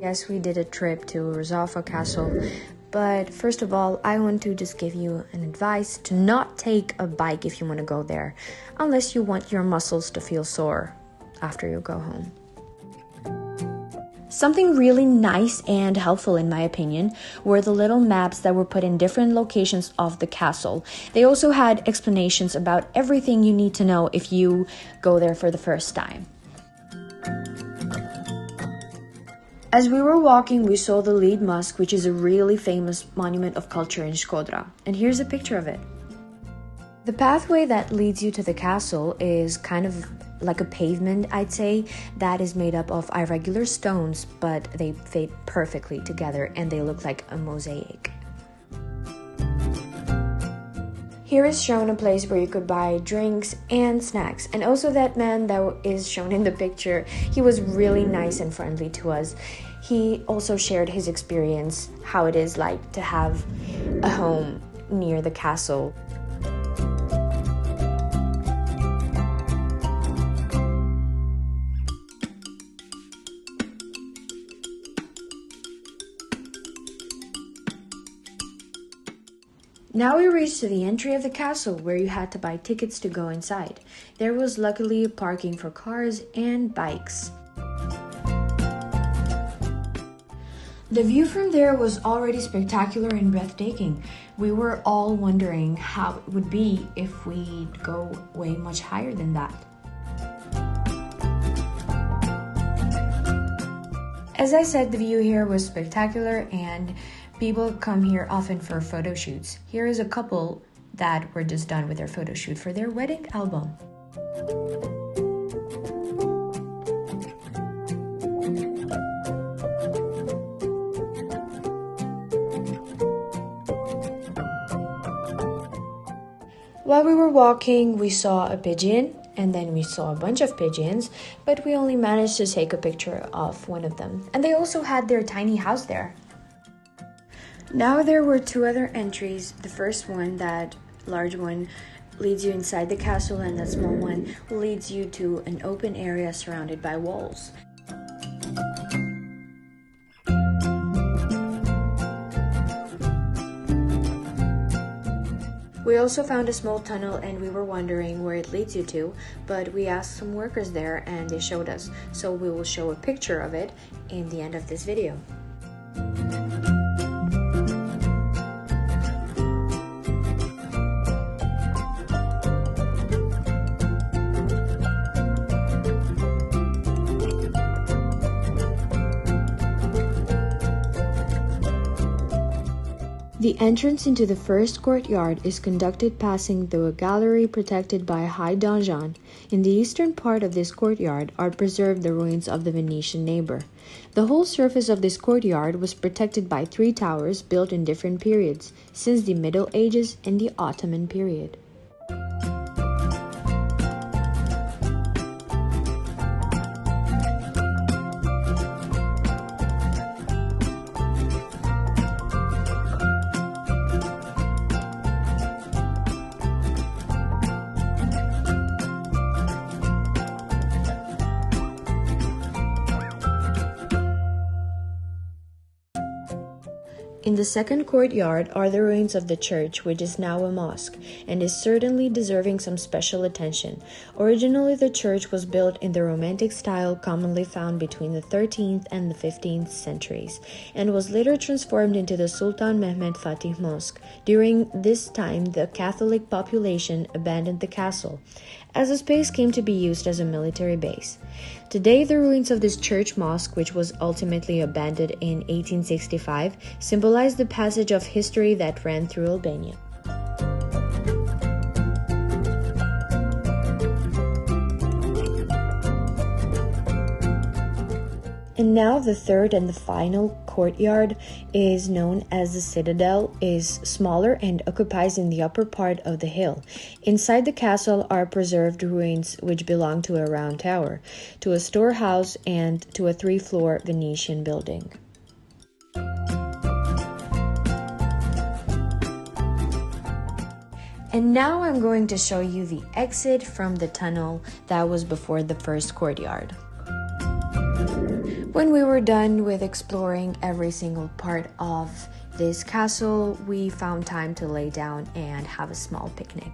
Yes, we did a trip to Rozafa Castle, but first of all, I want to just give you an advice to not take a bike if you want to go there, unless you want your muscles to feel sore after you go home. Something really nice and helpful, in my opinion, were the little maps that were put in different locations of the castle. They also had explanations about everything you need to know if you go there for the first time. As we were walking, we saw the Lead Mosque, which is a really famous monument of culture in Shkodra. And here's a picture of it. The pathway that leads you to the castle is kind of like a pavement, I'd say, that is made up of irregular stones, but they fit perfectly together and they look like a mosaic. Here is shown a place where you could buy drinks and snacks, and also that man that is shown in the picture, he was really nice and friendly to us. He also shared his experience, how it is like to have a home near the castle. Now we reached to the entry of the castle, where you had to buy tickets to go inside. There was luckily parking for cars and bikes. The view from there was already spectacular and breathtaking. We were all wondering how it would be if we'd go way much higher than that. As I said, the view here was spectacular and people come here often for photo shoots. Here is a couple that were just done with their photo shoot for their wedding album. While we were walking, we saw a pigeon, and then we saw a bunch of pigeons, but we only managed to take a picture of one of them. And they also had their tiny house there. Now there were two other entries. The first one, that large one, leads you inside the castle, and that small one leads you to an open area surrounded by walls. We also found a small tunnel and we were wondering where it leads you to, but we asked some workers there and they showed us, so we will show a picture of it in the end of this video. The entrance into the first courtyard is conducted passing through a gallery protected by a high donjon. In the eastern part of this courtyard are preserved the ruins of the Venetian neighbor. The whole surface of this courtyard was protected by 3 towers built in different periods, since the Middle Ages and the Ottoman period. In the second courtyard are the ruins of the church, which is now a mosque, and is certainly deserving some special attention. Originally, the church was built in the Romantic style commonly found between the 13th and the 15th centuries, and was later transformed into the Sultan Mehmed Fatih Mosque. During this time, the Catholic population abandoned the castle, as the space came to be used as a military base. Today, the ruins of this church mosque, which was ultimately abandoned in 1865, symbolize the passage of history that ran through Albania. And now the third and the final courtyard is known as the Citadel, is smaller and occupies in the upper part of the hill. Inside the castle are preserved ruins which belong to a round tower, to a storehouse, and to a 3-floor Venetian building. And now I'm going to show you the exit from the tunnel that was before the first courtyard. When we were done with exploring every single part of this castle, we found time to lay down and have a small picnic.